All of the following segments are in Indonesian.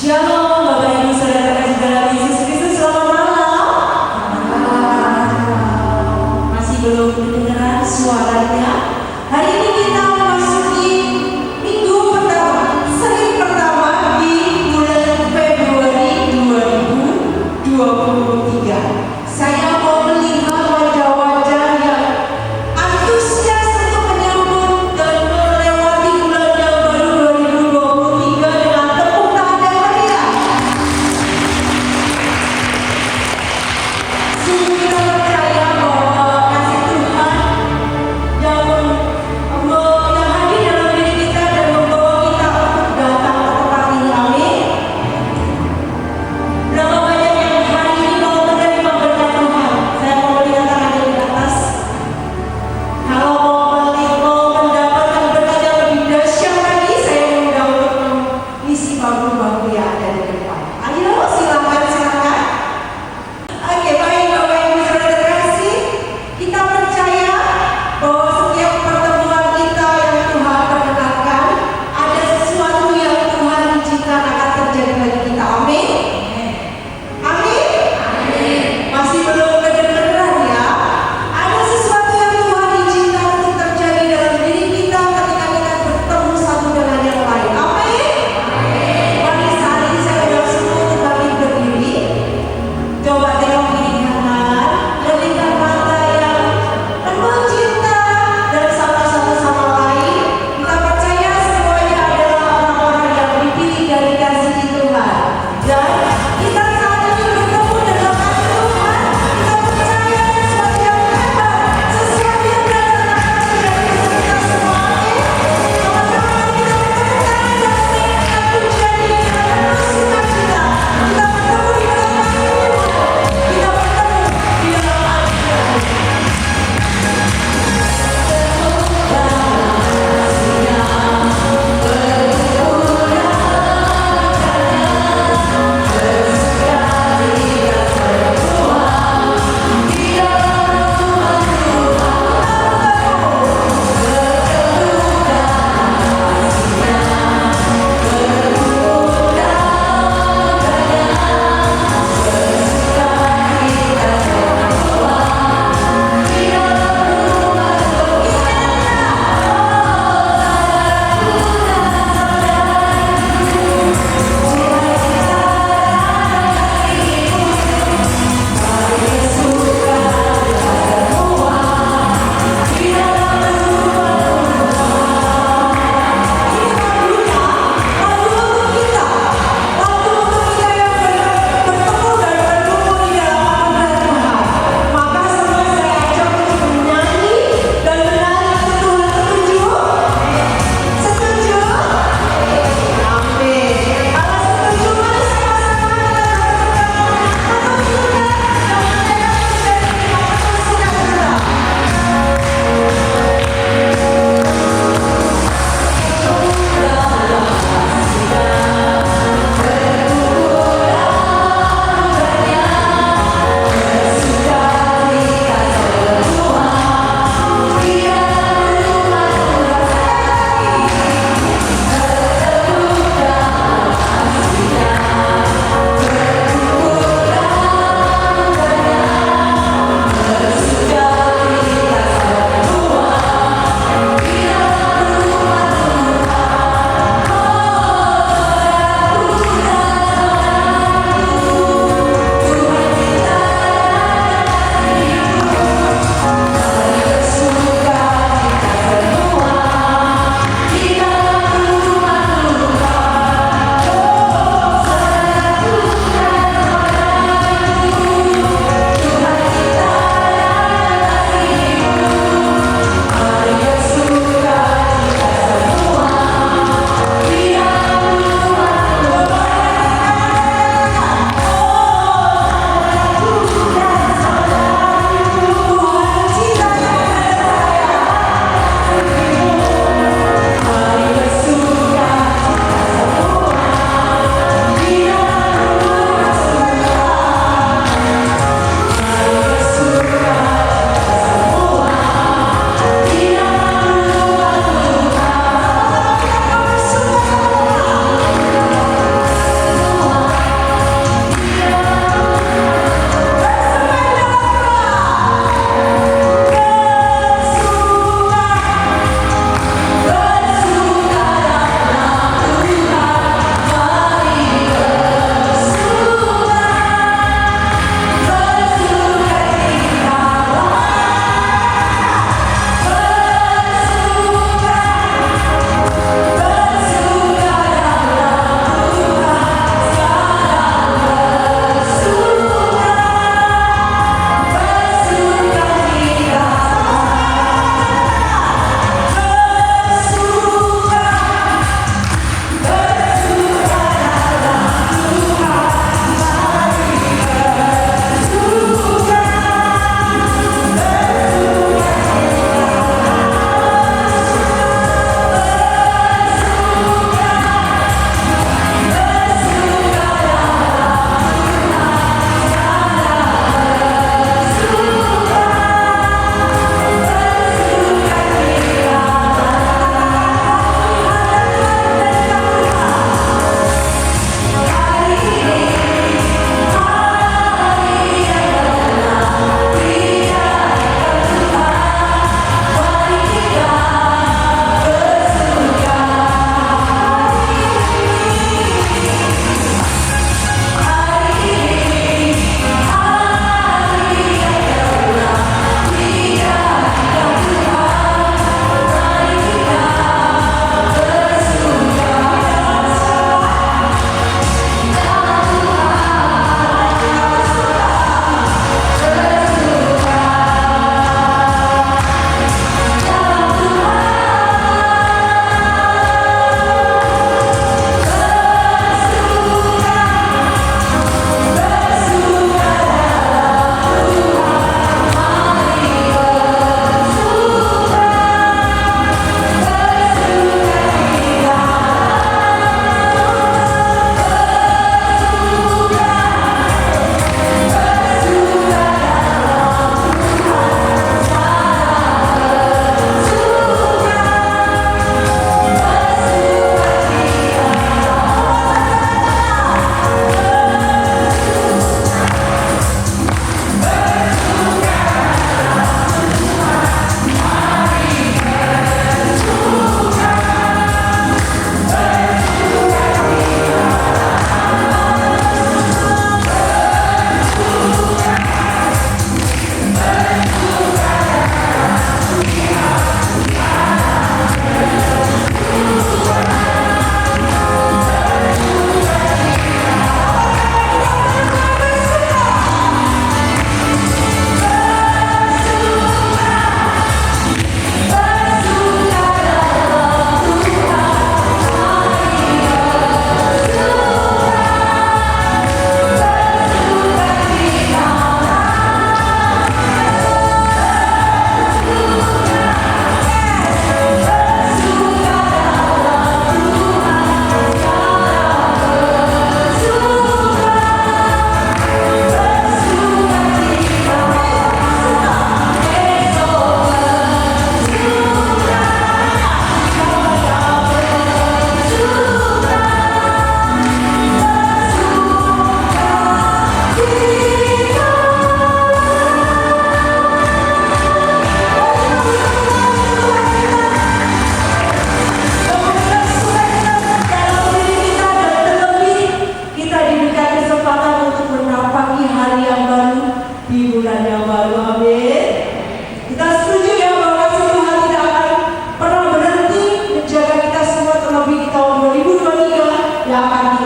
Shalom Bapak Ibu Saudara kasih dalam Yesus Kristus, selamat malam. Masih belum mendengar suaranya. Hari ini kita memasuki minggu pertama, seri pertama di bulan Februari 2023. Saya mau melihat wajah-wajah yang antusias untuk menyambut dan melewati bulan yang baru 2023 dengan tepuk tangan yang meriah.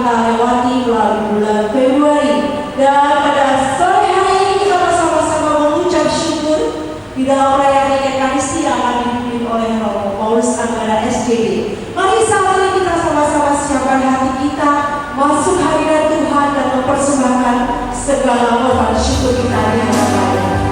kita lewati melalui bulan Februari. Dan pada sore hari ini kita bersama-sama mengucap syukur di dalam perayaan Ekaristi yang akan dipimpin oleh Romo Paulus Anggara SJD. Mari saat ini kita sama-sama siapkan hati kita masuk hadirat Tuhan dan mempersembahkan segala korban syukur kita di hadapan-Nya.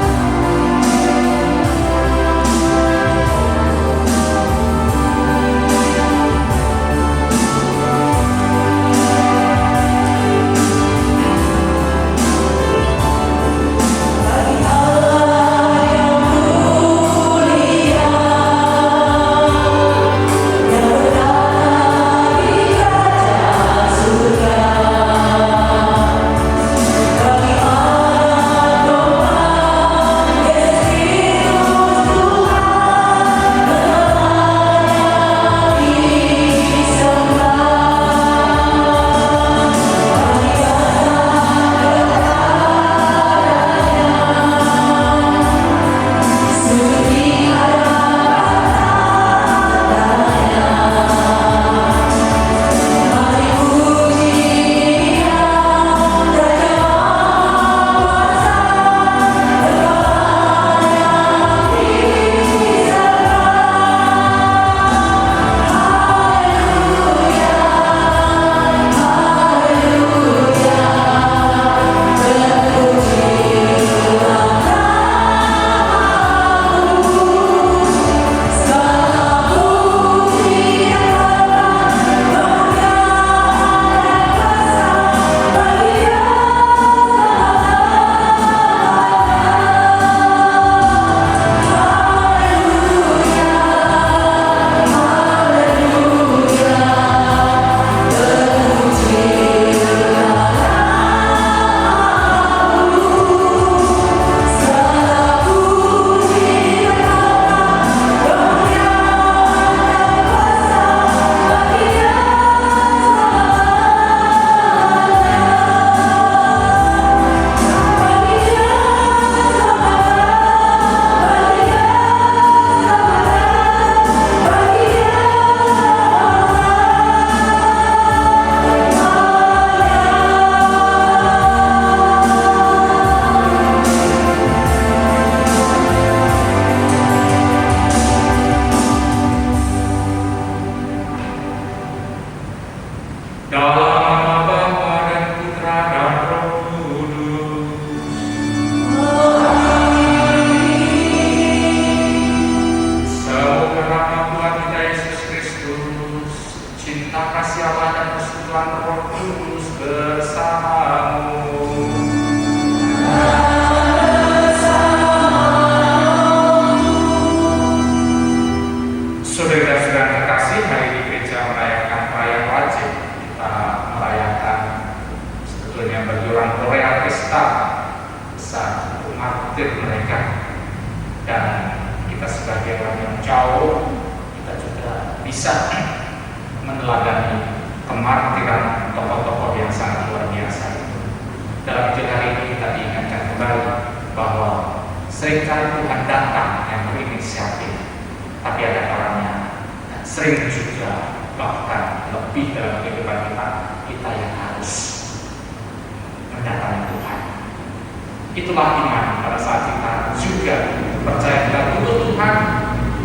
Itulah iman pada saat kita juga percaya kita butuh Tuhan,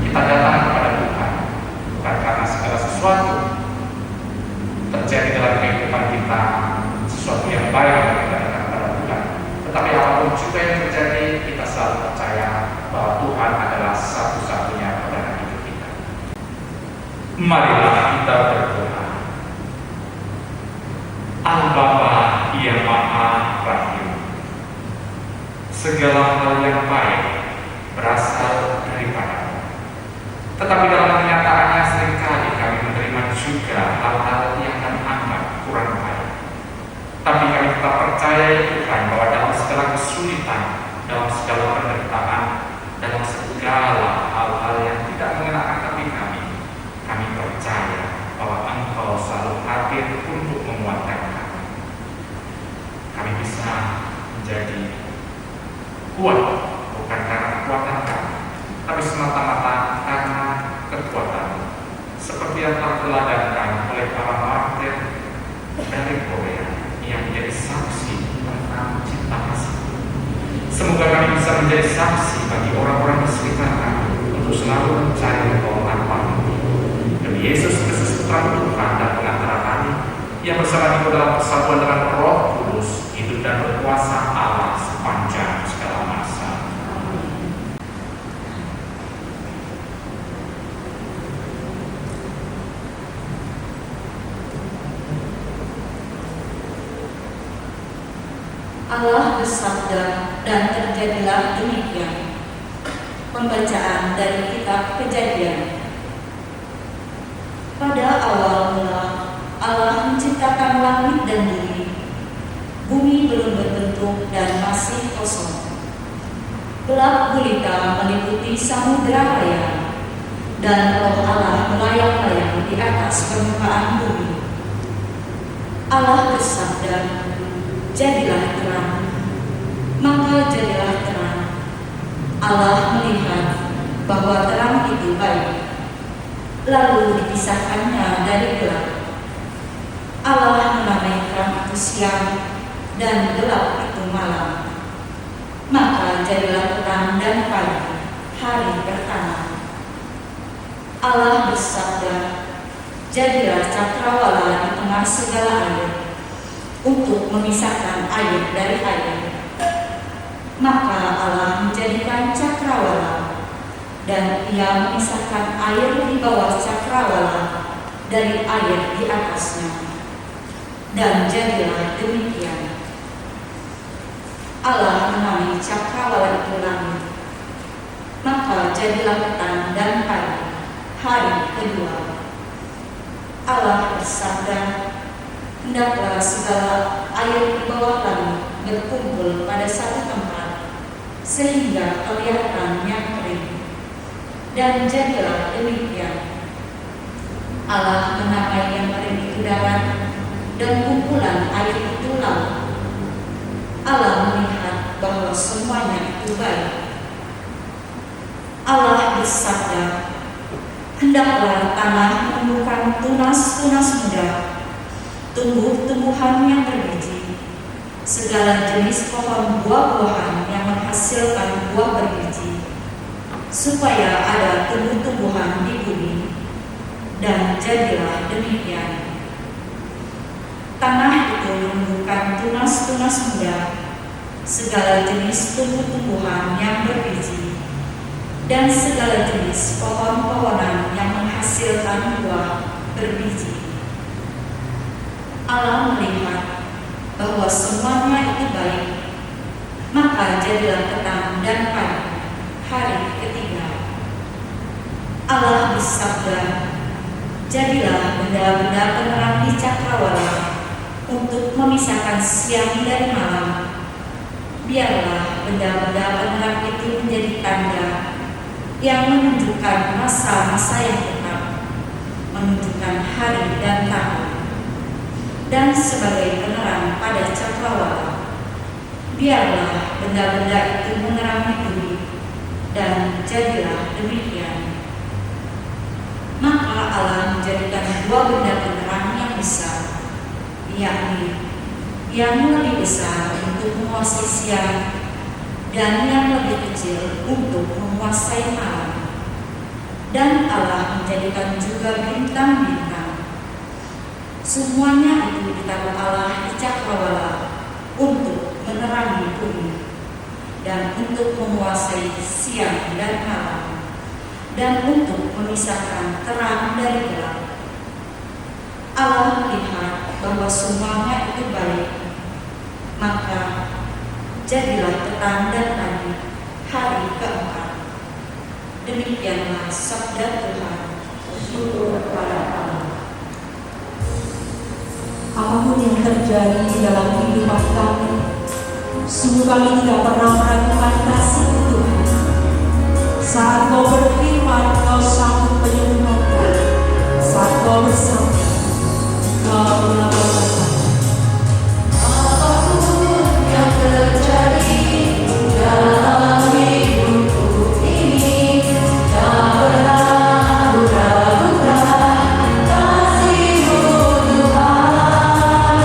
kita datang kepada Tuhan. Bukan karena segala sesuatu terjadi dalam kehidupan kita, sesuatu yang baik yang kita datang kepada Tuhan. Tetapi apapun juga yang terjadi, kita selalu percaya bahwa Tuhan adalah satu-satunya pegangan hidup kita. Marilah kita berdoa. Allah Bapa yang Maha Rahim, segala hal yang baik berasal daripada-Mu. Tetapi dalam kenyataannya seringkali kami menerima juga hal-hal yang kami anggap kurang baik. Tapi kami tetap percaya ya Tuhan bahwa dalam segala kesulitan, dalam segala penderitaan, dalam segala hal-hal yang tidak mengenakan hati kami percaya bahwa Engkau selalu hadir untuk menguatkan kami. Kami bisa menjadi kuat bukan karena kekuatan kami, tapi semata-mata karena kekuatan seperti yang telah teladankan oleh para martir dari Korea yang menjadi saksi tentang cinta kasih. Semoga kami bisa menjadi saksi bagi orang-orang di sekitar kami untuk selalu mencari pertolongan kami. Demi Yesus Kristus Putra Tuhan dan pengantara kami, yang bersama kita dalam persatuan dengan Roh Kudus, hidup dan berkuasa Allah sepanjang segala masa. Allah bersabda dan terjadilah demikian. Pembacaan dari kitab Kejadian. Pada awal mula Allah menciptakan langit dan bumi. Bumi belum berbentuk dan masih kosong. Gelap gulita meliputi samudera raya, dan Roh Allah melayang-layang di atas permukaan bumi. Allah bersabda, "Jadilah terang," maka jadilah terang. Allah melihat bahwa terang itu baik, lalu dipisahkannya dari gelap. Allah menamai terang itu siang dan gelap itu malam. Maka jadilah terang dan pagi, hari pertama. Allah bersabda, "Jadilah cakrawala di tengah segala air, untuk memisahkan air dari air." Maka Allah menjadikan cakrawala, dan Ia memisahkan air di bawah cakrawala dari air di atasnya. Dan jadilah demikian. Allah menamai cakrawala itu langit. Maka jadilah petang dan pagi, hari kedua. Allah bersabda, "Hendaklah segala air di bawah langit berkumpul pada satu tempat, sehingga kelihatan yang kering." Dan jadilah demikian. Allah menamai yang kering itu darat, dan kumpulan air itu laut. Allah melihat bahwa semuanya itu baik. Allah bersabda, "Hendaklah tanah menumbuhkan tunas-tunas muda, tumbuh-tumbuhan yang berbiji, segala jenis pohon buah-buahan yang menghasilkan buah berbiji, supaya ada tumbuh-tumbuhan di bumi." Dan jadilah demikian. Tanah itu menumbuhkan tunas-tunas muda, segala jenis tumbuh-tumbuhan yang berbiji, dan segala jenis pohon-pohonan yang menghasilkan buah berbiji. Allah melihat bahwa semuanya itu baik, maka jadilah petang dan pagi, hari ketiga. Allah bersabda, "Jadilah benda-benda penerang di cakrawala, untuk memisahkan siang dari malam. Biarlah benda-benda penerang itu menjadi tanda yang menunjukkan masa-masa yang tetap, menunjukkan hari dan tahun, dan sebagai penerang pada cakrawala. Biarlah benda-benda itu menerangi bumi." Dan jadilah demikian. Maka Allah menjadikan dua benda penerang yang besar, yakni yang lebih besar untuk menguasai siang, dan yang lebih kecil untuk menguasai malam. Dan Allah menjadikan juga bintang-bintang. Semuanya itu ditaruh Allah di cakrawala untuk menerangi bumi, dan untuk menguasai siang dan malam, dan untuk memisahkan terang dari gelap. Allah melihat bahwa semuanya itu baik, maka jadilah petang dan pagi, hari keempat. Demikianlah sabda Tuhan. Syukur kepada Allah. Apapun yang terjadi di dalam kehidupan kami, sungguh kami tidak pernah meragukan kasih Tuhan. Saat Kau berfirman, Kau sanggup menyembuhkan. Saat Kau bersabda, Kau melakukan. Apapun yang terjadi dalam hidupku ini, tak pernah ku ragukan kasih-Mu Tuhan.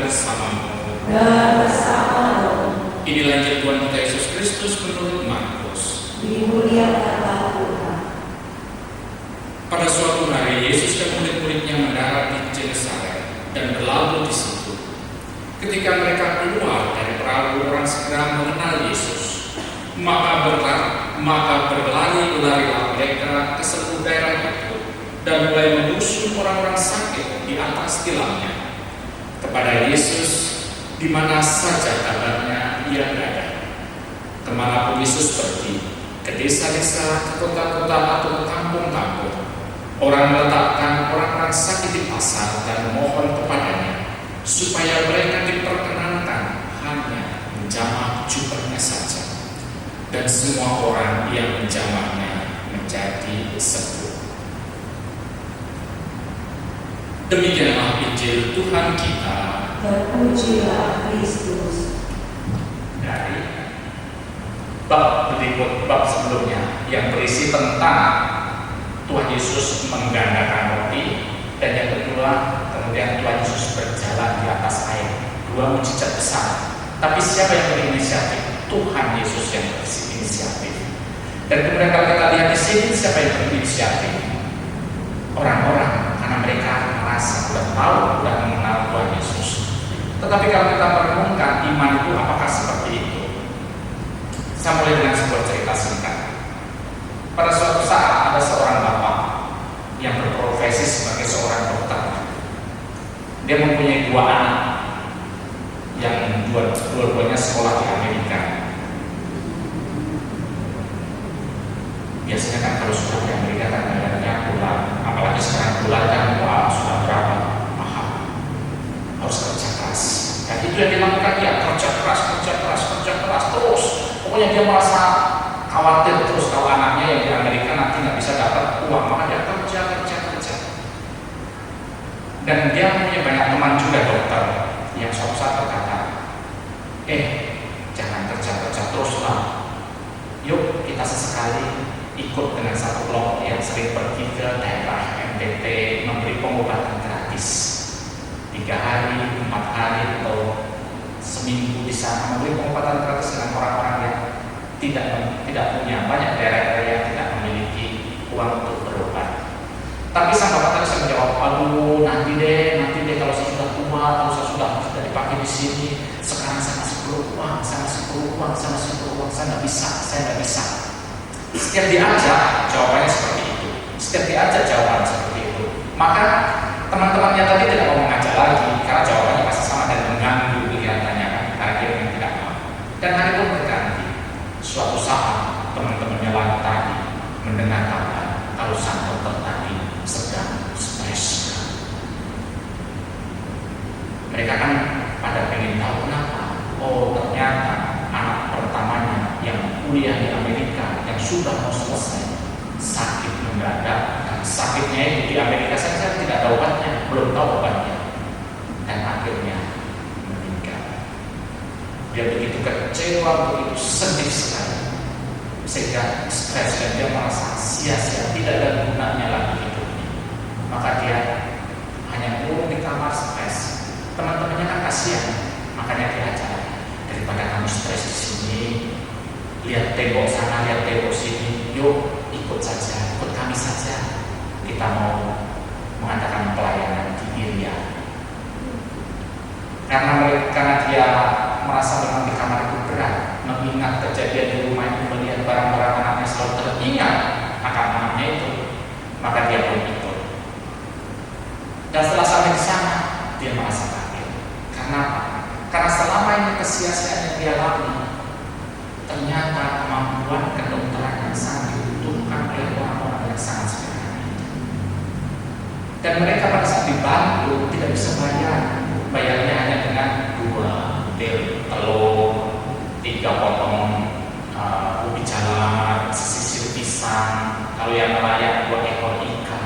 bersamamu. Dan bersamamu. Inilah Injil Tuhan kita Yesus Kristus menurut Markus. Dimuliakanlah Tuhan. Pada suatu hari Yesus dan murid-muridnya mendarat di Genesaret dan berlabuh di situ. Ketika mereka keluar dari perahu, orang segera mengenal Yesus. Maka berlari-larilah mereka ke seluruh daerah itu dan mulai mengusung orang-orang sakit di atas tilangnya. Kepada Yesus, di mana saja kabarnya ia berada. Kemanapun Yesus pergi, ke desa-desa, ke kota-kota atau ke kampung-kampung, orang meletakkan orang-orang sakit di pasar dan memohon kepadanya supaya mereka diperkenankan hanya menjamah jubahnya saja. Dan semua orang yang menjamahnya menjadi sembuh. Demikianlah Injil Tuhan kita. Terpujilah Kristus. Dari bab berikut, bab sebelumnya yang berisi tentang Tuhan Yesus menggandakan roti, dan yang kedua kemudian Tuhan Yesus berjalan di atas air. Dua mujizat besar. Tapi siapa yang berinisiatif? Tuhan Yesus yang berinisiatif. Dan kemudian kalau kita lihat di sini, siapa yang berinisiatif? Orang-orang, karena mereka merasa sudah tahu dan mengenal Tuhan Yesus. Tetapi kalau kita merenungkan iman itu apakah seperti itu? Saya mulai dengan sebuah cerita singkat. Pada suatu saat ada seorang bapak yang berprofesi sebagai seorang dokter. Dia mempunyai dua anak yang dua-duanya sekolah di Amerika. Biasanya kan kalau sudah di Amerika kan bayarnya bulan, apalagi sekarang bulan kan sudah berapa mahal, harus kerja keras. Dan itu yang dilakukan dia, kerja keras terus. Pokoknya dia merasa khawatir terus kalau anaknya yang di Amerika nanti nggak bisa dapat uang, maka dia kerja. Dan dia punya banyak teman juga dokter yang suatu saat berkata, jangan kerja teruslah. Yuk kita sesekali ikut dengan satu kelompok yang sering pergi ke daerah NTT memberi pengobatan gratis 3 hari, 4 hari atau seminggu di sana memberi pengobatan gratis dengan orang-orang yang tidak punya, banyak daerah-daerah yang tidak memiliki uang untuk berobat. Tapi sang bapak tadi saya menjawab, aduh nanti deh kalau saya sudah tua, kalau saya sudah dipakai di sini, sekarang saya masih perlu uang, saya nggak bisa. Setiap diajak jawabannya seperti itu. Maka teman-temannya tadi tidak mau mengajak lagi karena jawabannya pasti sama dan mengganggu kelihatannya kan. Akhirnya tidak mau. Dan hari pun berganti. Suatu saat teman-temannya lagi tadi mendengar kabar kalau sang dokter tadi sedang stres. Mereka kan pada pengen tahu kenapa. Oh ternyata anak pertamanya yang kuliah di Amerika yang sudah mau selesai sakit mendadak, dan sakitnya itu di Amerika saja tidak ada obatnya, belum tahu obatnya, dan akhirnya meninggal. Dia begitu kecewa, begitu sedih sekali, sehingga stres dan dia merasa sia-sia, tidak ada gunanya lagi hidupnya. Maka dia hanya kurung di kamar stres. Teman-temannya kan kasihan, makanya dia ajak, daripada kamu stres di sini, lihat tembok sana, lihat tembok sini, yuk ikut kami saja. Kita mau mengadakan pelayanan di Iria. Karena dia merasa memang di kamar itu berat, mengingat kejadian di rumah itu, melihat barang-barang anaknya selalu teringat akan anaknya itu, maka dia pun ikut. Dan setelah sampai di sana, dia merasa kaget. Karena selama ini kesia-siaan yang dia lalui, ternyata kemampuan kedokteran yang sangat dibutuhkan oleh orang-orang yang sangat sederhana. Dan mereka pada saat dibantu tidak bisa bayarnya hanya dengan 2 butir telur, 3 potong ubi jalar, sesisir pisang, kalau yang layak 2 ekor ikan.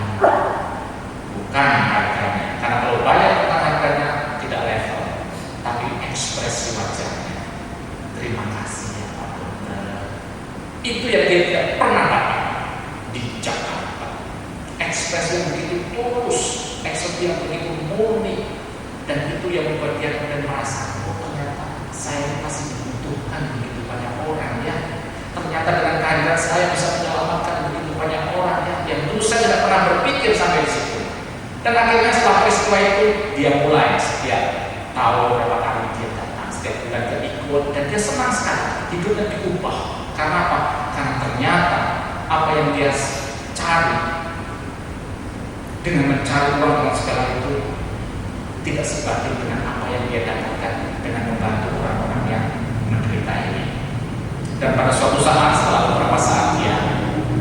Bukan harganya, karena kalau bayar tentang harganya tidak level, tapi ekspresi wajahnya. Terima kasih ya Pak Dokter. Itu yang dia tidak pernah dapat di Jakarta. Ekspresi yang begitu tulus, ekspresi yang begitu murni, dan itu yang membuat dia kemudian saya bisa menyelamatkan begitu banyak orang yang dulu saya tidak pernah berpikir sampai di situ. Dan akhirnya setelah peristiwa itu dia mulai setiap tahun berapa kali dia datang, setiap bulan dia ikut, dan dia senang sekali hidupnya diubah. Karena apa? Karena ternyata apa yang dia cari dengan mencari uang dengan segala itu tidak sebanding dengan apa yang dia dapatkan dengan membantu orang-orang yang menderita ini. Dan pada suatu saat, setelah beberapa saat dia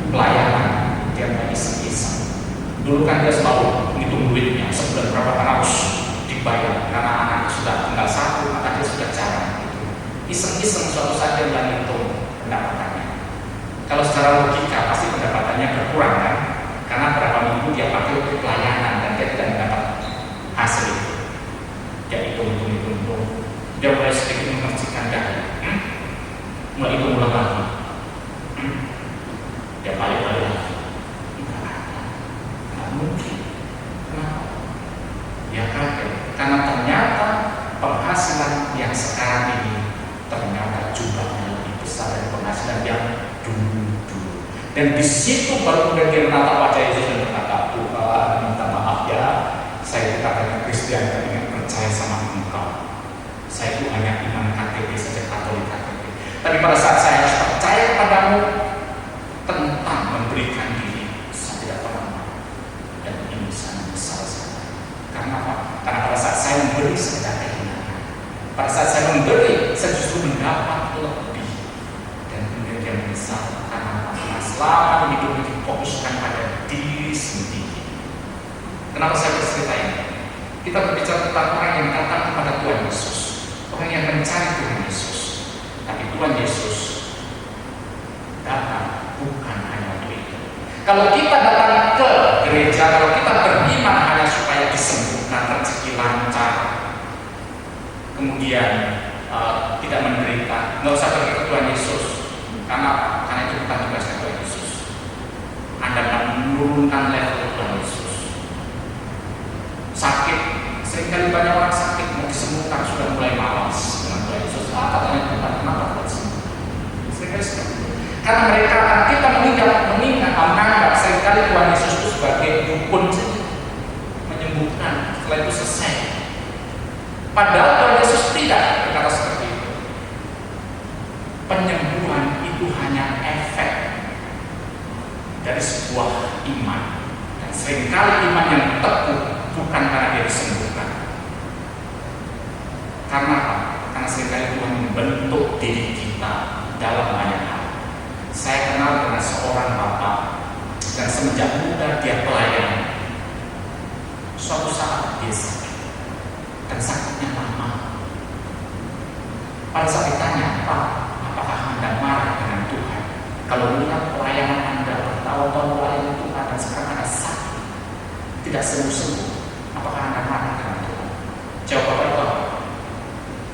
pelayanan, dia mulai iseng-iseng. Dulu kan dia selalu ngitung duitnya, sebulan berapa harus dibayar, karena anak sudah tinggal satu, maka dia sudah jarang gitu. Iseng-iseng suatu saat dia mulai ngitung pendapatannya. Kalau secara logika pasti pendapatannya berkurang kan, karena berapa minggu dia pakai untuk pelayanan dan dia tidak mendapat hasil itu. Dia hitung, dia mulai sedikit mengerjakan dana. Mulai hitung ulang lagi. Dia balik lagi. Nggak mungkin. Kenapa? Ya kaget. Karena ternyata penghasilan yang sekarang ini ternyata jumlahnya lebih besar dari penghasilan yang dulu. Dan di situ baru kemudian dia menatap wajah Yesus dan berkata, Tuhan, minta maaf ya, saya itu katanya Kristen dan ingin percaya sama Engkau. Saya itu hanya iman KTP saja, Katolik KTP. Tapi pada saat saya harus percaya kepadamu tentang memberikan diri, saya tidak pernah mau. Dan ini sangat besar sekali. Karena apa? Karena pada saat saya memberi, saya tidak kehilangan. Pada saat saya memberi, saya justru mendapat lebih. Dan kemudian dia menyesal karena selama hidupnya difokuskan pada diri sendiri. Kenapa saya bercerita ini? Kita berbicara tentang orang yang datang kepada Tuhan Yesus, orang yang mencari Tuhan Yesus. Tapi Tuhan Yesus datang bukan hanya untuk itu. Kalau kita datang ke gereja, kalau kita beriman hanya supaya disembuhkan, rezeki lancar, kemudian tidak menderita, nggak usah pergi ke Tuhan Yesus. Karena itu bukan tugasnya Tuhan Yesus. Anda menurunkan level Tuhan Yesus. Sakit, seringkali banyak orang sakit mau disembuhkan sudah mulai malas dengan Tuhan Yesus. Katanya Tuhan, kenapa tidak sembuh? Seringkali seperti itu. Karena kita menganggap seringkali Tuhan Yesus itu sebagai dukun saja, menyembuhkan. Setelah itu selesai. Padahal Tuhan Yesus tidak berkata seperti itu. Penyembuhan itu hanya efek dari sebuah iman, dan seringkali iman yang teguh bukan karena dia disembuhkan. Karena apa? Karena seringkali Tuhan membentuk diri kita dalam banyak hal. Saya kenal dengan seorang bapak, dan semenjak muda dia pelayan. Suatu saat dia sakit, dan sakitnya lama. Pada saat ditanya, Pak, apakah Anda marah dengan Tuhan? Kalau melihat pelayanan Anda bertahun-tahun melayani Tuhan dan sekarang Anda sakit, tidak sembuh-sembuh, apakah Anda marah dengan Tuhan? Jawab Bapak itu apa?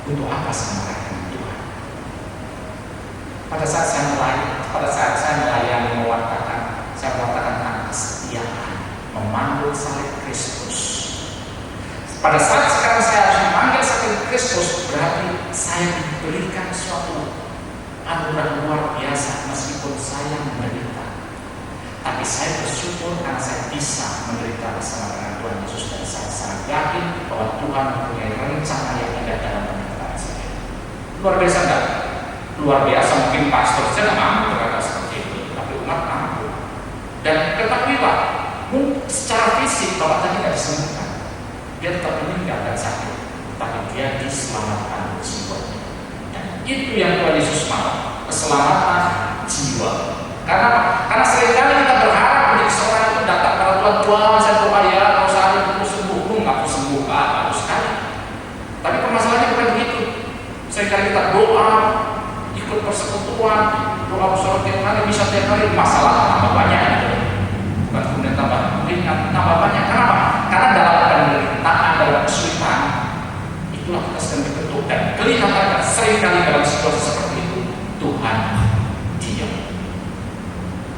Untuk apa saya marah dengan Tuhan? Pada saat saya melayani, saya mewatakan tentang kesetiaan, memanggil salib Kristus. Pada saat sekarang saya harus memanggil salib Kristus, berarti saya diberikan suatu anugerah luar biasa meskipun saya menderita. Tapi saya bersyukur karena saya bisa menderita bersama dengan Tuhan Yesus, dan saya sangat yakin bahwa Tuhan mempunyai rencana yang indah dalam penderitaan saya. Luar biasa enggak? Luar biasa. Mungkin pastor saya nggak mampu berkata seperti itu, tapi umat mampu. Dan ketahuilah, secara fisik Bapak tadi tidak disembuhkan, dia tetap meninggal dan sakit, tapi dia diselamatkan jiwanya. Dan itu yang Tuhan Yesus mau, keselamatan jiwa. Karena seringkali kita berharap menjadi seorang itu datang kepada Tuhan, Tuhan saya berupaya, kalau saya itu sembuh, nggak sembuh, bagus sekali. Tapi permasalahannya bukan begitu. Seringkali kita doa, ikut persekutuan, doa bersama tiap hari, bisa tiap hari, masalah tambah banyak. Bukan kemudian tambah ringan, tambah banyak. Kenapa? Karena dalam penderitaan, dalam kesulitan, itulah kita sedang dibentuk, dan kelihatan seringkali dalam situasi seperti itu Tuhan diam,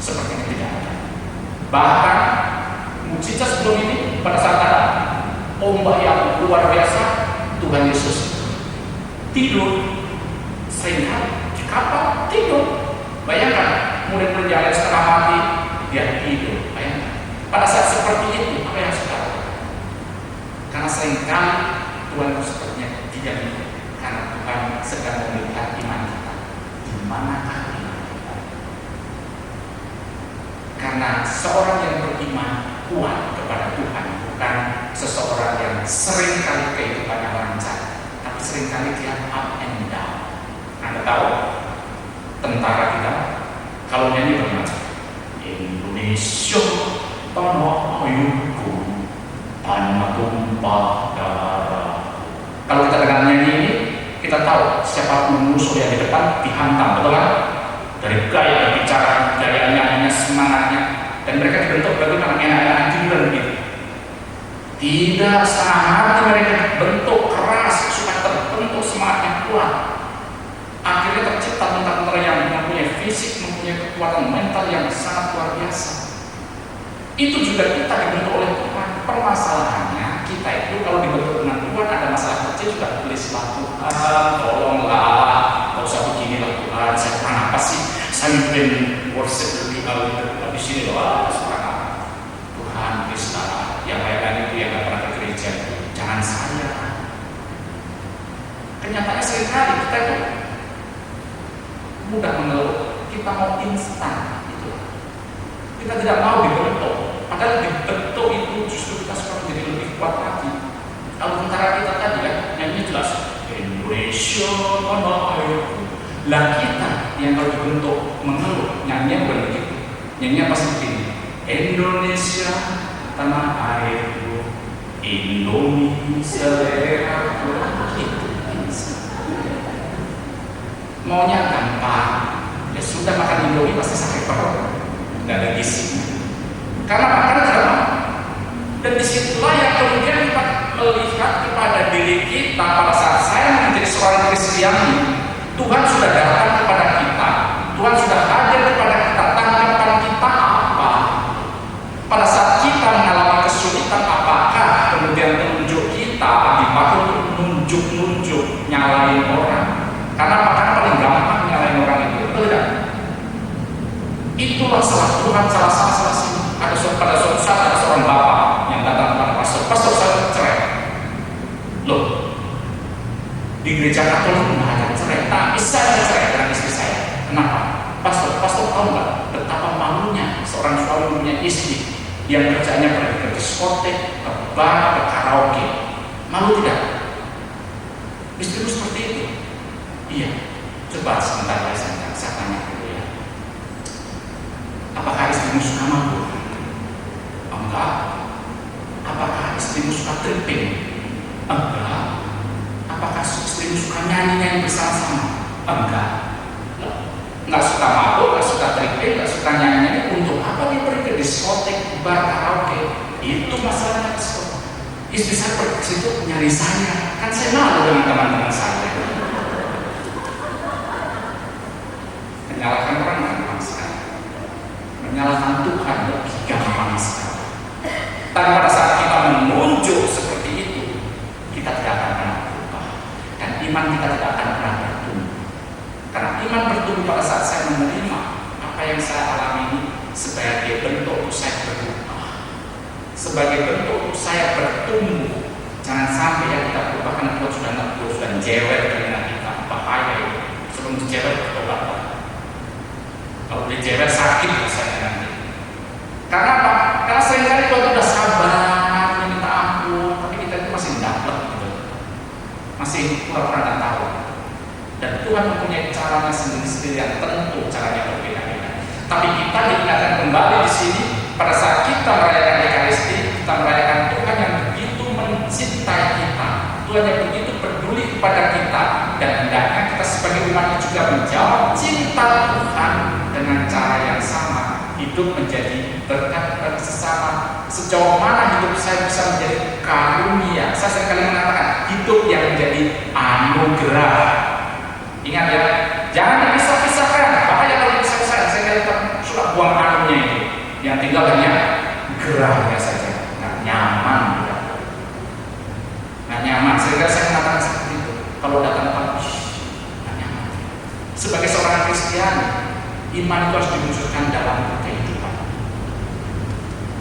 seperti ini tidak ada. Bahkan mukjizat sebelum ini pada saat ada ombak yang luar biasa, Tuhan Yesus tidur. Seringkali di kapal tidur. Bayangkan murid-murid yang lain setengah mati, dia tidur. Bayangkan. Pada saat seperti itu, apa yang sudah lakukan? Karena seringkali Tuhan itu sepertinya tidak gitu. Karena Tuhan sedang melihat iman kita. Di manakah iman kita? Karena seorang yang beriman kuat kepada Tuhan bukan seseorang yang seringkali kehidupannya lancar, tapi seringkali dia up and down. Anda tahu, tentara kita kalau nyanyi bagaimana? Indonesia tanah airku, tanah tumpah darah. Kalau kita dengar nyanyi ini, kita tahu siapapun musuh yang di depan dihantam, betul kan? Dari gaya berbicara, gaya nyanyinya, semangatnya, dan mereka dibentuk bagaimana enak-enak tiduran begitu. Tidak setengah hati mereka dibentuk keras supaya terbentuk semangatnya kuat. Akhirnya tercipta tentara-tentara yang mempunyai fisik, mempunyai kekuatan mental yang sangat luar biasa. Itu juga kita dibentuk oleh Tuhan. Permasalahannya kita itu kalau dibentuk dengan Tuhan ada masalah kecil juga please-lah Tuhan, tolonglah, gak usah beginilah Tuhan, saya kurang apa sih? Saya ingin worship lebih habis ini loh, kurang apa? Tuhan, please-lah, yang lain itu yang gak pernah ke gereja itu, jangan saya. Kenyataannya seringkali kita itu mudah mengeluh, kita mau instan itu. Kita tidak mau dibentuk, padahal dibentuk itu justru kita suka menjadi lebih kuat lagi. Kalau tentara kita tadi kan nyanyi jelas Indonesia tanah airku. Lah kita yang kalau dibentuk mengeluh, nyanyinya bukan begitu. Nyanyinya pasti begini, Indonesia tanah airku, Indomie seleraku, gitu. Maunya gampang, ya sudah makan Indomie pasti sakit perut, nggak ada gizinya. Karena makan tidak mau. Dan disitulah yang kemudian kita melihat kepada diri kita pada saat saya menjadi seorang Kristiani, Tuhan sudah datang kepada kita, Tuhan sudah hadir kepada kita. Tanggapan kita apa? Pada saat kita mengalami kesulitan, apakah kemudian menunjuk kita dipakai untuk nunjuk-nunjuk nyalain orang? Karena makan paling gampang nyalain orang itu, betul tidak? Itulah salah Tuhan, salah sini. Pada suatu saat ada seorang bapak yang datang kepada pastor, saya cerai. Loh, di gereja Katolik nggak ada cerai, tapi saya cerai dengan istri saya. Kenapa? Pastor tahu nggak betapa malunya seorang suami punya istri yang kerjanya pergi ke diskotek, ke bar, ke karaoke. Malu tidak? Istrimu seperti itu? Iya. Coba sebentar ya saya tanya dulu ya. Apakah istrimu suka mabuk? Enggak. Apakah istrimu suka tripping? Enggak. Apakah istrimu suka nyanyi bersama-sama? Enggak. Nggak suka mabuk, nggak suka tripping, nggak suka nyanyi. Untuk apa dia pergi ke diskotek, bar, karaoke? Itu masalahnya kesel. Istri saya pergi ke situ nyari saya. Kan saya malu dengan teman-teman saya. Menyalahkan orang gampang sekali. Menyalahkan Tuhan lebih gampang sekali. Tapi pada saat kita menunjuk seperti itu, kita tidak akan pernah berubah. Dan iman kita tidak akan pernah bertumbuh. Karena iman bertumbuh pada saat saya menerima apa yang saya alami ini sebagai bentuk saya berubah. Sebagai bentuk saya bertumbuh. Jangan sampai yang kita berubah karena Tuhan sudah ngeluh, sudah jewer dengan kita. Bahaya itu. Sebelum dijewer, bertobat. Kalau dijewer sakit rasanya nanti. Karena apa? Karena seringkali Tuhan sudah sabar, minta ampun, tapi kita itu masih dapat gitu. Masih pura-pura nggak tahu. Dan Tuhan mempunyai caranya sendiri-sendiri yang tentu caranya berbeda-beda. Tapi kita diingatkan kembali di sini pada saat kita merayakan Ekaristi, kita merayakan Tuhan yang begitu mencintai kita, Tuhan yang begitu peduli kepada kita, dan hendaknya kita sebagai umatnya juga menjawab cinta Tuhan dengan cara yang sama. Hidup menjadi berkat bagi sesama. Sejauh mana hidup saya bisa menjadi karunia? Saya seringkali mengatakan hidup yang menjadi anugerah. Ingat ya, jangan dipisah-pisahkan. Bahaya kalau dipisah-pisahkan. Saya kira suka buang anunya itu. Yang tinggal hanya gerahnya saja. Nggak nyaman. Nggak nyaman. Sehingga saya mengatakan seperti itu. Kalau datang bagus, nggak nyaman. Sebagai seorang Kristiani, Iman itu harus diwujudkan dalam kehidupan.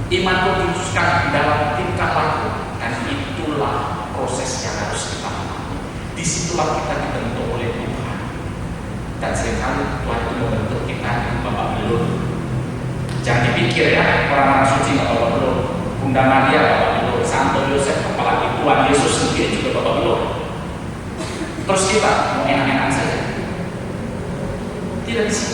Iman itu diwujudkan dalam tingkah laku, dan itulah proses yang harus kita lakukan. Disitulah kita dibentuk oleh Tuhan. Dan seringkali Tuhan itu membentuk kita dengan babak belur. Jangan dipikir ya, orang-orang suci nggak babak belur. Bunda Maria babak belur, Santo Yosef, apalagi Tuhan Yesus sendiri juga babak belur. Terus kita mau enak-enakan saja? Tidak bisa.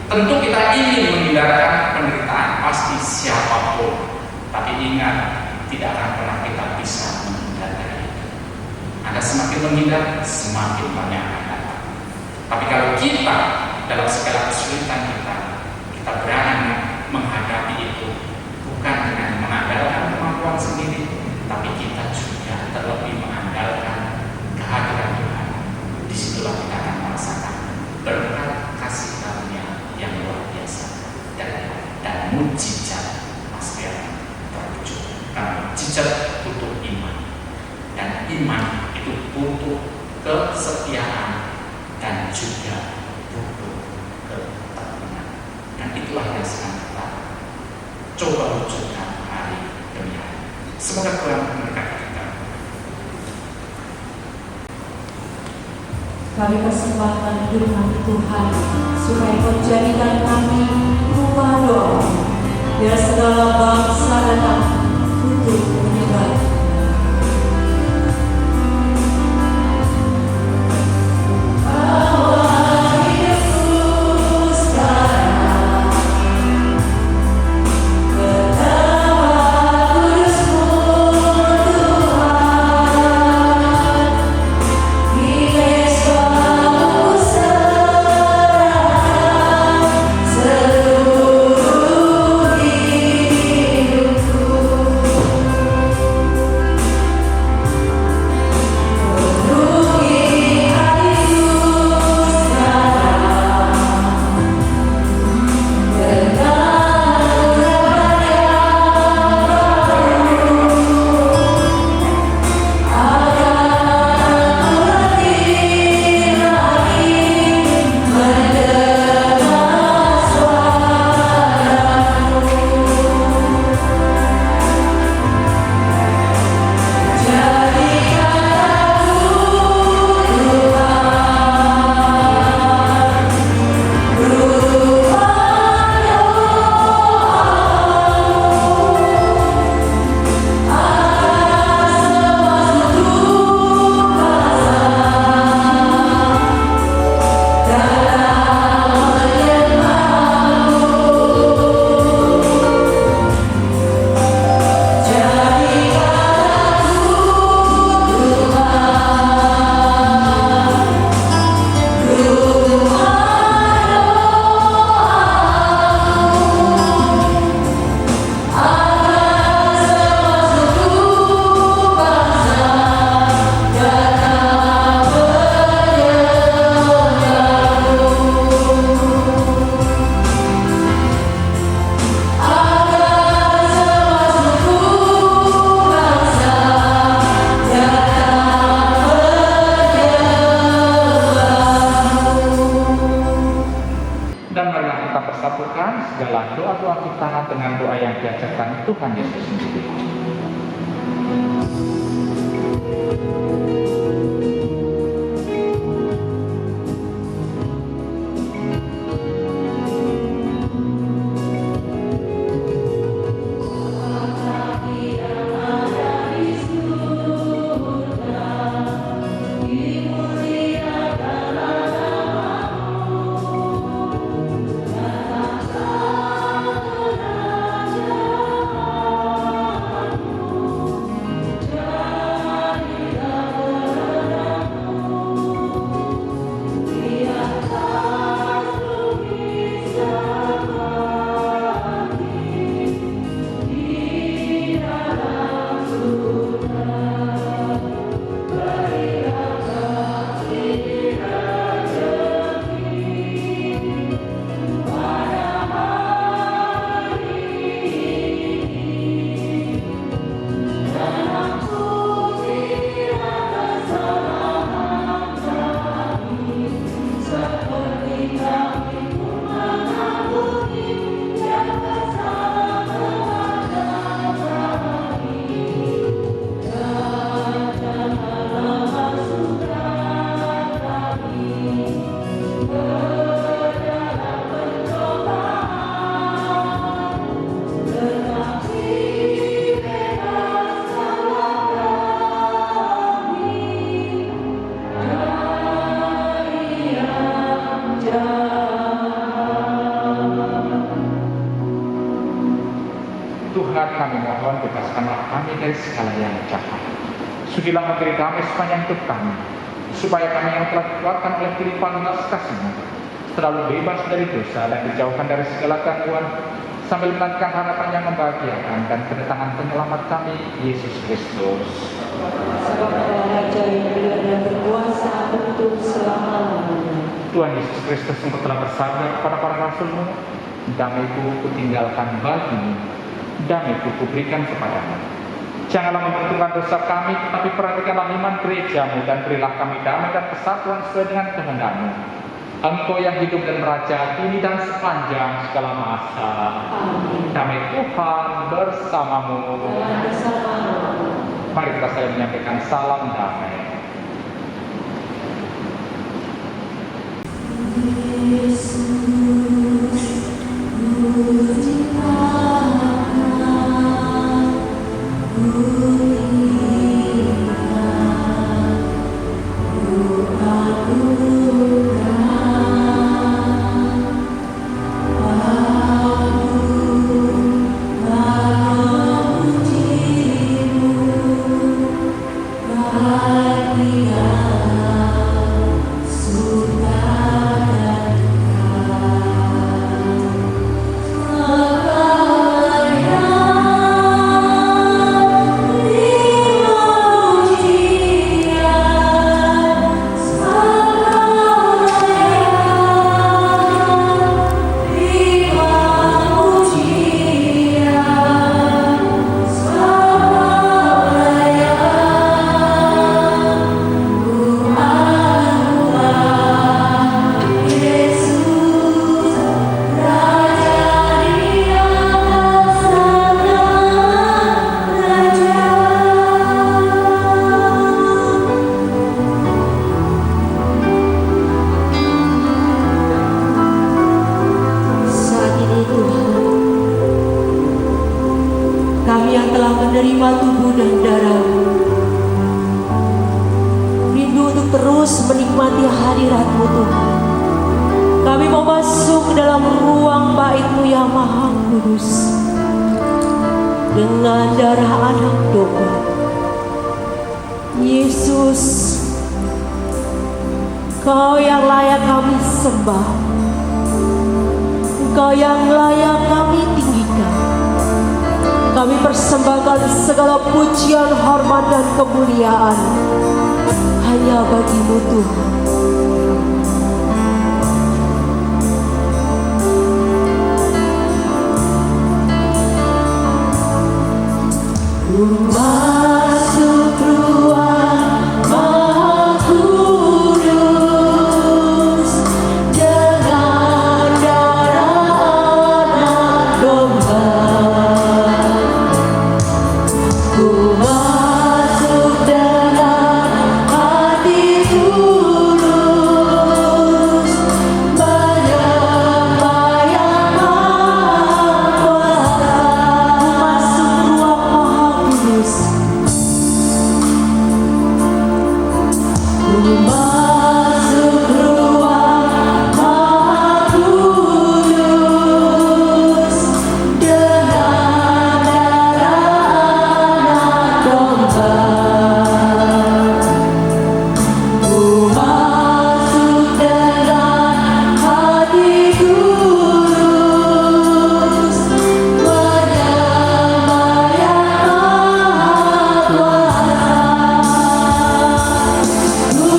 Tentu kita ingin menghindarkan penderitaan, pasti siapapun. Tapi ingat, tidak akan pernah kita bisa menghindari itu. Anda semakin menghindar, semakin banyak akan datang. Tapi kalau kita dalam segala kesulitan kita berani menghadapi itu, bukan dengan mengandalkan kemampuan sendiri, tapi kita juga terlebih mengandalkan kehadiran Tuhan. Disitulah kita akan merasakan berkat kasih karunia yang luar biasa dan mujizat pasti akan terwujud. Karena mujizat butuh iman, dan iman itu butuh kesetiaan dan juga butuh ketekunan. Dan itulah yang sedang kita coba wujudkan hari demi hari. Semoga Tuhan memberkati kita. Kami persembahkan firman Tuhan supaya Kau jadikan kami rumah doa, biar segala bangsa datang untuk menyembah. segala doa-doa kita dengan doa yang diajarkan Tuhan Yesus sendiri. Allah, kami mohon bebaskanlah kami dari segala yang jahat. Sudilah memberi damai sepanjang hidup kami, supaya kami yang telah dikeluarkan oleh pilihan kasih-Mu selalu bebas dari dosa dan dijauhkan dari segala gangguan, sambil menantikan harapan yang membahagiakan dan kedatangan penyelamat kami, Yesus Kristus. Sebab Engkau Raja yang benar dan berkuasa untuk selama-lamanya. Tuhan Yesus Kristus, Engkau telah bersabda kepada para rasul-Mu, damai-Ku kutinggalkan bagimu, damai-Ku kuberikan kepadamu. Janganlah memperhitungkan dosa kami, tetapi perhatikanlah iman gereja-Mu, dan berilah kami damai dan persatuan sesuai dengan kehendak-Mu. Engkau yang hidup dan merajai kini dan sepanjang segala masa. Amin. Damai Tuhan bersamamu. Dan bersama-mu. Mari kita saling menyampaikan salam damai. menerima tubuh dan darah-Mu. Rindu untuk terus menikmati hadirat-Mu Tuhan. Kami mau masuk ke dalam ruang bait-Mu yang maha kudus dengan darah anak domba. Yesus, Kau yang layak kami sembah, Kau yang layak kami tinggikan. Kami persembahkan segala pujian, hormat, dan kemuliaan hanya bagi-Mu Tuhan. Masuk ruang maha kudus dengan darah anak domba. Ku masuk dengan hati tulus menyembah Yang Maha Kuasa. Ku masuk ruang maha kudus. Ku masuk ruang maha kudus dengan darah anak domba. Ku masuk dengan hati tulus menyembah Yang Maha Kuasa. Ku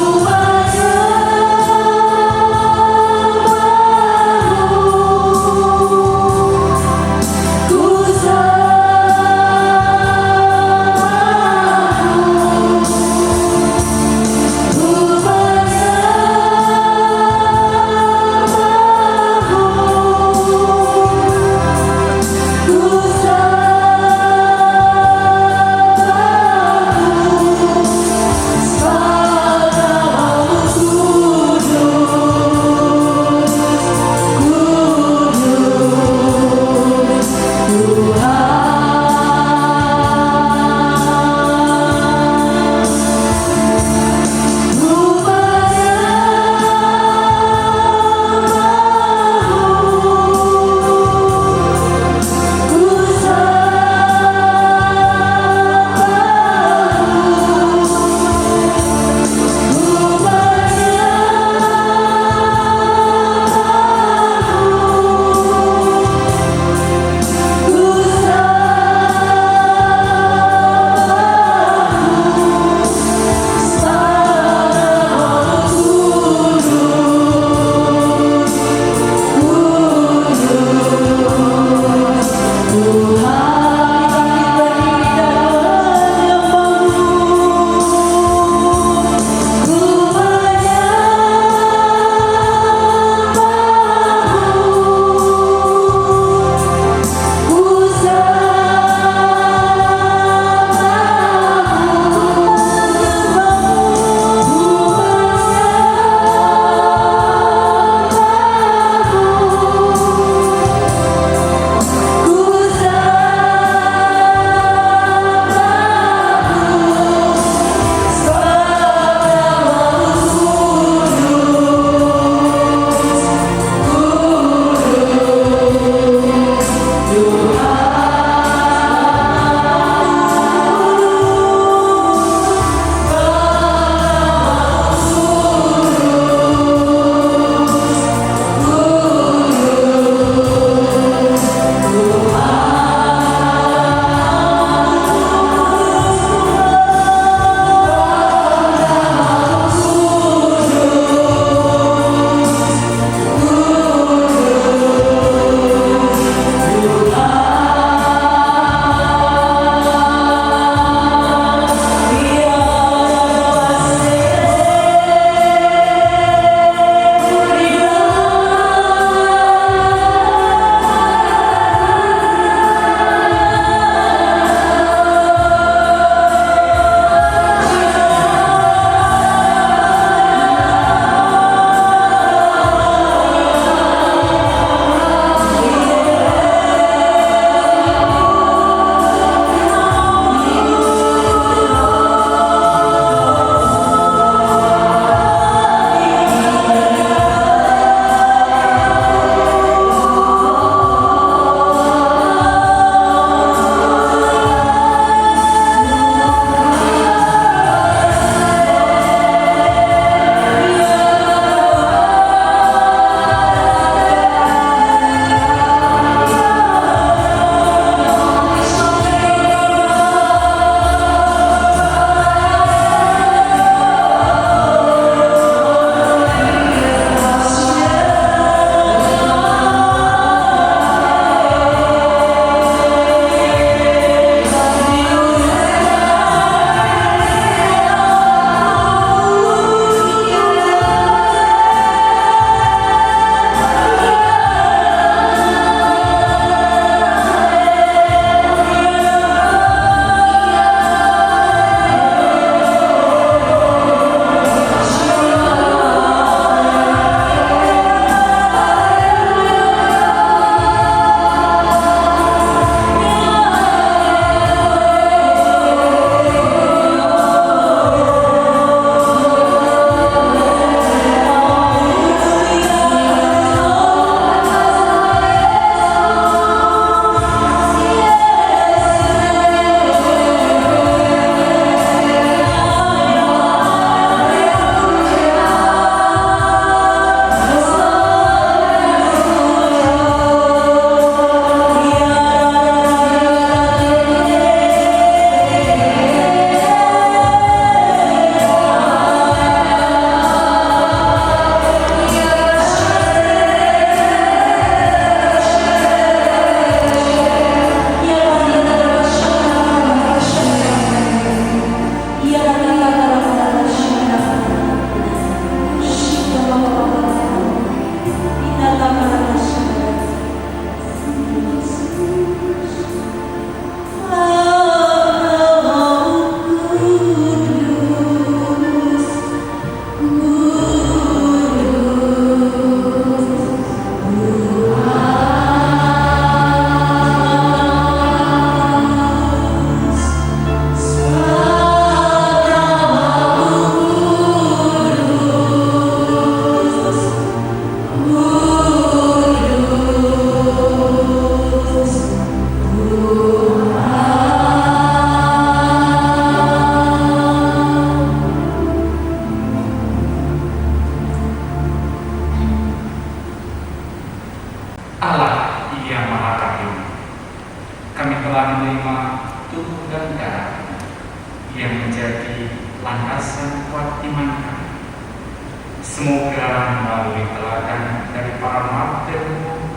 Semoga melalui teladan dari para martirmu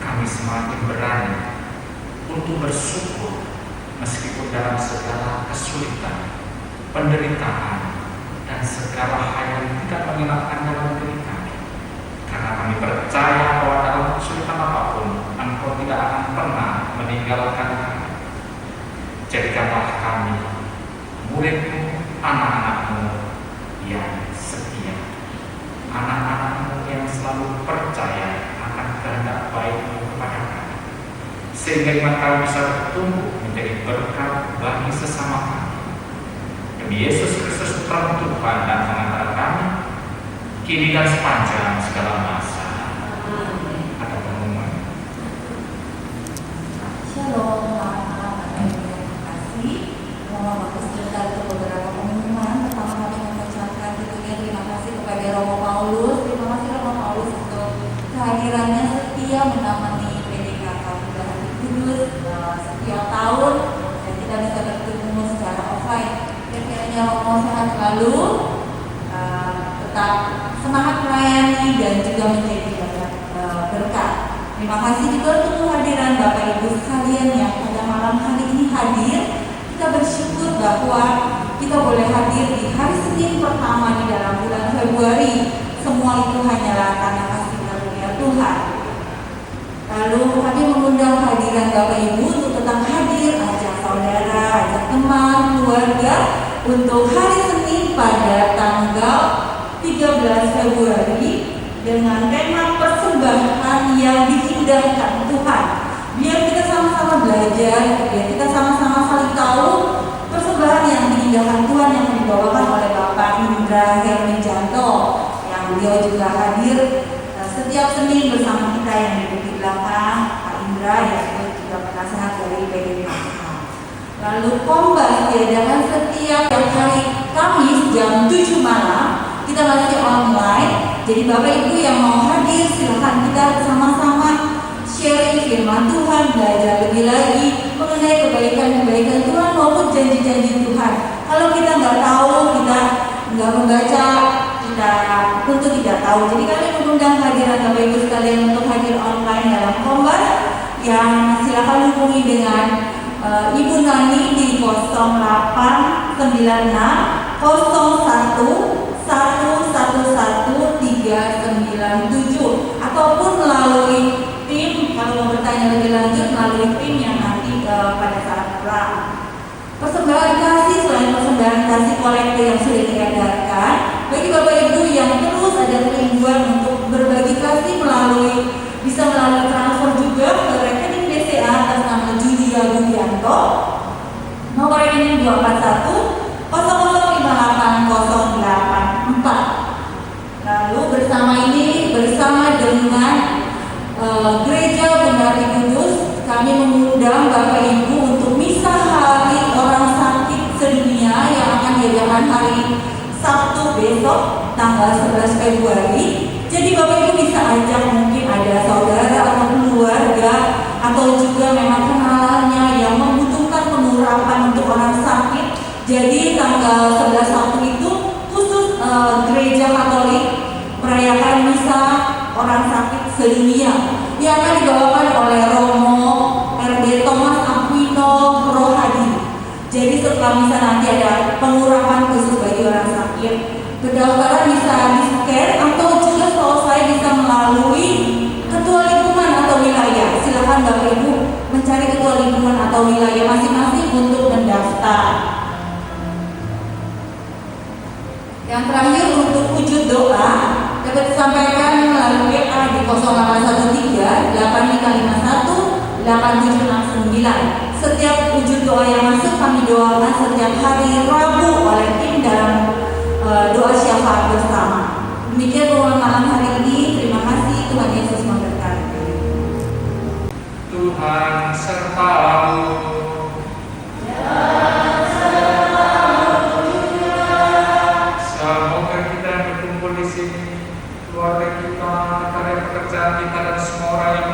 kami semakin berani untuk bersyukur meskipun dalam segala kesulitan, penderitaan, dan segala hal yang tidak menyenangkan dalam diri kami. Karena kami percaya bahwa dalam kesulitan apapun Engkau tidak akan pernah meninggalkan kami. Jadikanlah kami murid-Mu, anak-anak-Mu yang setia, anak-anak-Mu yang selalu percaya akan kehendak baik-Mu kepada kami, sehingga iman kami bisa bertumbuh menjadi berkat bagi sesama kami. Demi Yesus Kristus Putra Tuhan dan pengantar kami, kini dan sepanjang segala masa. Ada pengumuman. Shalom, terima kasih. Mohon waktu sebentar untuk beberapa pengumuman. Pertama kami mengucapkan tentunya terima kasih kepada Romo Paulus. Terima kasih Romo Paulus untuk kehadirannya setia menemani PDKK Hati Kudus setiap tahun, dan kita bisa bertemu secara offline. Kiranya Romo sehat selalu, tetap semangat melayani dan juga menjadi banyak berkat. Terima kasih juga untuk kehadiran Bapak Ibu sekalian yang pada malam hari ini hadir. Kita bersyukur bahwa kita boleh hadir di hari Senin pertama di dalam bulan Februari. Semua itu hanyalah karena kasih karunia Tuhan. Lalu kami mengundang kehadiran Bapak Ibu untuk tetap hadir, ajak saudara, ajak teman, keluarga untuk hari Senin pada tanggal 13 Februari dengan tema persembahan yang diindahkan Tuhan. Biar kita sama-sama belajar, biar kita sama-sama saling tahu persembahan yang diindahkan Tuhan yang dibawakan oleh Bapak Indra Herminjanto, yang beliau juga hadir setiap Senin bersama kita yang di belakang. Pak Indra yang juga penasehat dari PDKK. Lalu Kombas diadakan setiap hari Kamis jam 7 malam. Kita masih online, jadi Bapak Ibu yang mau hadir silahkan kita sama-sama sharing firman Tuhan, belajar lebih lagi mengenai kebaikan-kebaikan Tuhan maupun janji-janji Tuhan. Kalau kita nggak tahu, kita nggak membaca, kita tentu tidak tahu. Jadi kami mengundang hadiran Bapak Ibu sekalian untuk hadir online dalam Kombas, yang silakan hubungi dengan Ibu Nani di 0896 01 111-397 ataupun melalui tim, kalau mau bertanya lebih lanjut melalui tim yang nanti pada saat pulang. Persembahan kasih, selain persembahan kasih kolektif yang sudah diedarkan, bagi Bapak Ibu yang terus ada kerinduan untuk berbagi kasih bisa melalui transfer juga ke rekening BCA atas nama Julia Budianto, nomor rekening 241 0058 084. Lalu bersama dengan Gereja Bendahari Kudus, kami mengundang Bapak Ibu untuk misa hari orang sakit sedunia yang akan diadakan hari Sabtu besok tanggal 11 Februari. Jadi Bapak Ibu bisa ajak, mungkin ada saudara atau keluarga atau juga memang kenalannya yang membutuhkan pengurapan untuk orang sakit. Jadi tanggal 11 Sabtu itu khusus Gereja Katolik merayakan misa orang sakit sedunia yang akan dibawakan oleh Romo RD Thomas Aquino Rohadi. Jadi setelah misa nanti ada pengurapan khusus bagi orang sakit. Pendaftaran bisa di-scan atau juga selesai bisa melalui ketua lingkungan atau wilayah. Silakan Bapak Ibu mencari ketua lingkungan atau wilayah masing-masing untuk mendaftar. Yang terakhir untuk wujud doa dapat disampaikan melalui WA di 0813-8551-8769. Setiap wujud doa yang masuk kami doakan setiap hari Rabu oleh tim dalam doa syafaat bersama. Demikian pengumuman malam hari ini. Terima kasih, Tuhan Yesus memberkati. Tuhan sertamu. Semoga kita berkumpul di sini, keluarga kita, karya pekerjaan kita, dan semua orang yang